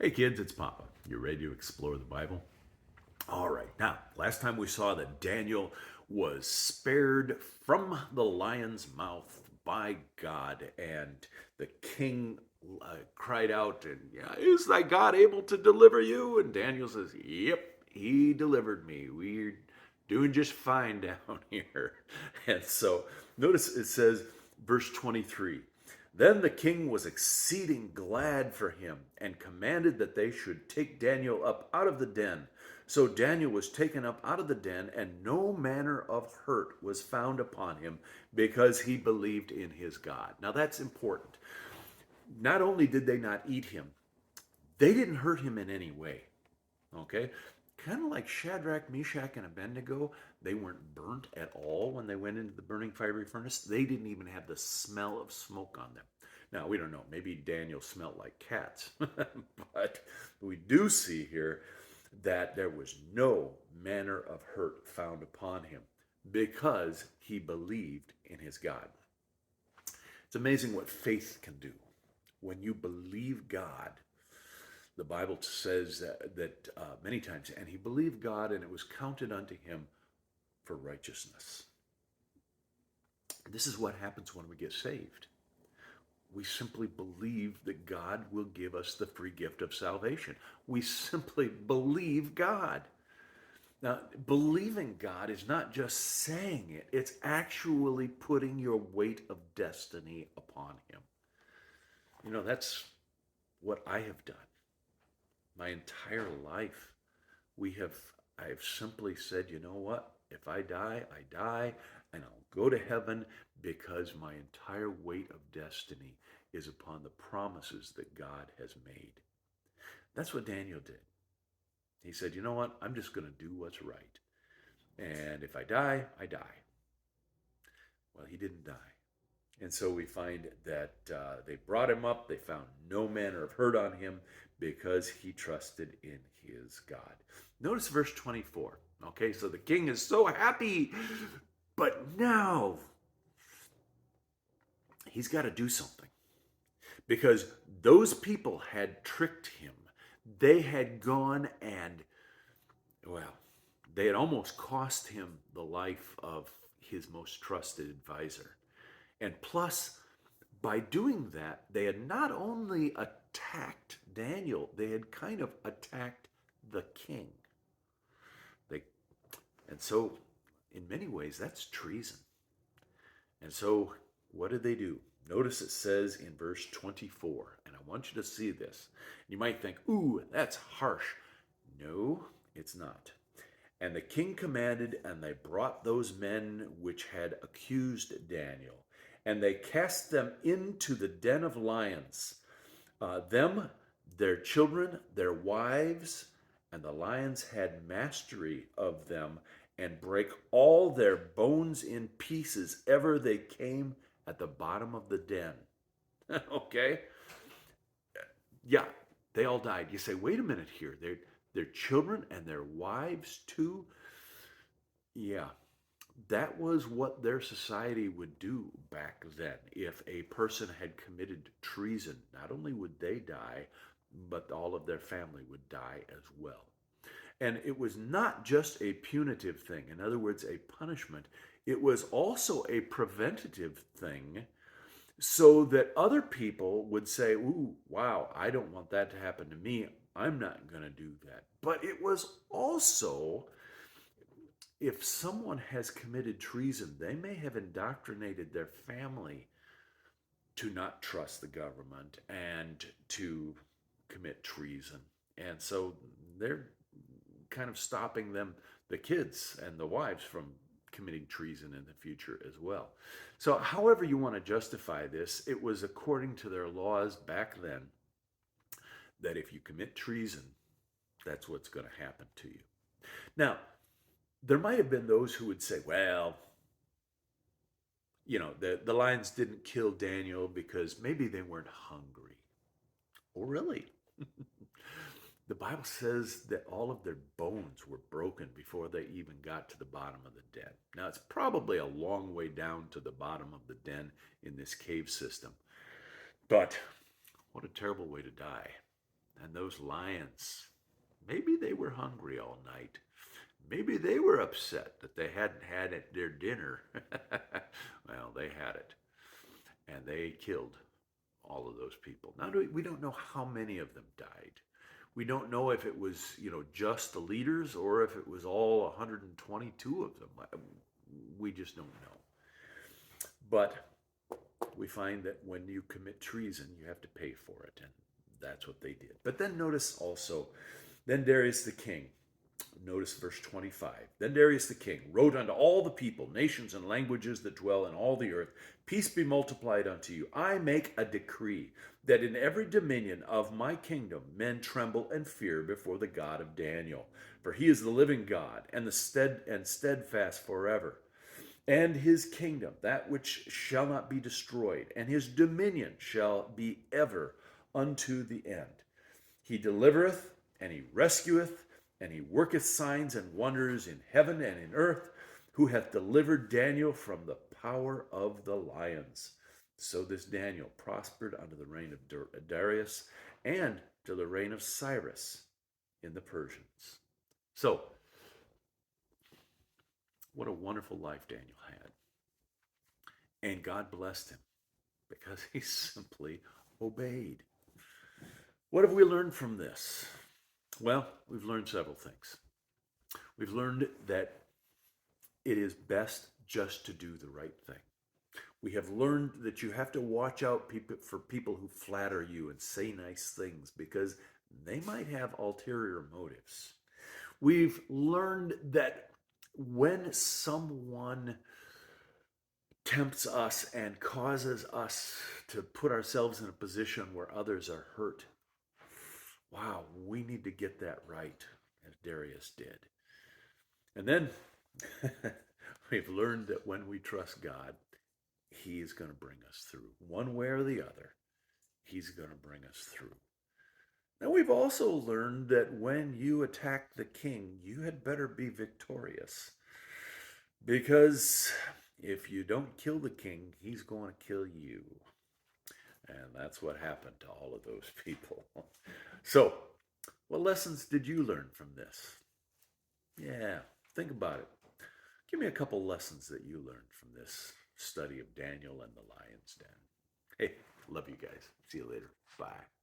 Hey kids, it's Papa. You ready to explore the Bible? All right. Now, last time we saw that Daniel was spared from the lion's mouth by God, and the king cried out, and yeah, is thy God able to deliver you? And Daniel says, yep, he delivered me. We're doing just fine down here. And so notice it says, verse 23. Then the king was exceeding glad for him, and commanded that they should take Daniel up out of the den. So Daniel was taken up out of the den, and no manner of hurt was found upon him, because he believed in his God. Now that's important. Not only did they not eat him, they didn't hurt him in any way. Okay? Kind of like Shadrach, Meshach, and Abednego, they weren't burnt at all when they went into the burning fiery furnace. They didn't even have the smell of smoke on them. Now, we don't know. Maybe Daniel smelled like cats. But we do see here that there was no manner of hurt found upon him because he believed in his God. It's amazing what faith can do. When you believe God, the Bible says that many times, and he believed God, and it was counted unto him for righteousness. This is what happens when we get saved. We simply believe that God will give us the free gift of salvation. We simply believe God. Now, believing God is not just saying it, it's actually putting your weight of destiny upon him. You know, that's what I have done. My entire life, I've simply said, you know what? If I die, I die, and I'll go to heaven because my entire weight of destiny is upon the promises that God has made. That's what Daniel did. He said, you know what? I'm just going to do what's right. And if I die, I die. Well, he didn't die. And so we find that they brought him up. They found no manner of hurt on him because he trusted in his God. Notice verse 24. Okay, so the king is so happy, but now he's got to do something because those people had tricked him. They had gone and, well, they had almost cost him the life of his most trusted advisor. And plus, by doing that, they had not only attacked Daniel, they had kind of attacked the king. They, and so, in many ways, that's treason. And so, what did they do? Notice it says in verse 24, and I want you to see this. You might think, ooh, that's harsh. No, it's not. And the king commanded, and they brought those men which had accused Daniel, and they cast them into the den of lions, them, their children, their wives, and the lions had mastery of them, and break all their bones in pieces, ever they came at the bottom of the den. Okay? Yeah, they all died. You say, wait a minute here. Their children and their wives too? Yeah, that was what their society would do back then. If a person had committed treason, not only would they die, but all of their family would die as well. And it was not just a punitive thing, in other words, a punishment, it was also a preventative thing so that other people would say, ooh, wow, I don't want that to happen to me. I'm not going to do that. But it was also, if someone has committed treason, they may have indoctrinated their family to not trust the government and to commit treason. And so they're kind of stopping them, the kids and the wives, from committing treason in the future as well. So, however you want to justify this, it was according to their laws back then that if you commit treason, that's what's going to happen to you. Now, there might have been those who would say, well, you know, the lions didn't kill Daniel because maybe they weren't hungry. Oh, really? The Bible says that all of their bones were broken before they even got to the bottom of the den. Now, it's probably a long way down to the bottom of the den in this cave system. But what a terrible way to die. And those lions, maybe they were hungry all night. Maybe they were upset that they hadn't had their dinner. Well, they had it. And they killed all of those people. Now, we don't know how many of them died. We don't know if it was, just the leaders or if it was all 122 of them. We just don't know. But we find that when you commit treason, you have to pay for it. And that's what they did. But then notice also, then Darius the king, notice verse 25. Then Darius the king wrote unto all the people, nations, and languages that dwell in all the earth, peace be multiplied unto you. I make a decree that in every dominion of my kingdom men tremble and fear before the God of Daniel. For he is the living God and steadfast forever. And his kingdom, that which shall not be destroyed, and his dominion shall be ever unto the end. He delivereth, and he rescueth, and he worketh signs and wonders in heaven and in earth, who hath delivered Daniel from the power of the lions. So this Daniel prospered under the reign of Darius and to the reign of Cyrus in the Persians. So, what a wonderful life Daniel had. And God blessed him because he simply obeyed. What have we learned from this? Well, we've learned several things. We've learned that it is best just to do the right thing. We have learned that you have to watch out for people who flatter you and say nice things because they might have ulterior motives. We've learned that when someone tempts us and causes us to put ourselves in a position where others are hurt, wow, we need to get that right, as Darius did. And then we've learned that when we trust God, he is going to bring us through. One way or the other, he's going to bring us through. Now, we've also learned that when you attack the king, you had better be victorious. Because if you don't kill the king, he's going to kill you. And that's what happened to all of those people. So, what lessons did you learn from this? Yeah, think about it. Give me a couple lessons that you learned from this study of Daniel and the lion's den. Hey, love you guys. See you later. Bye.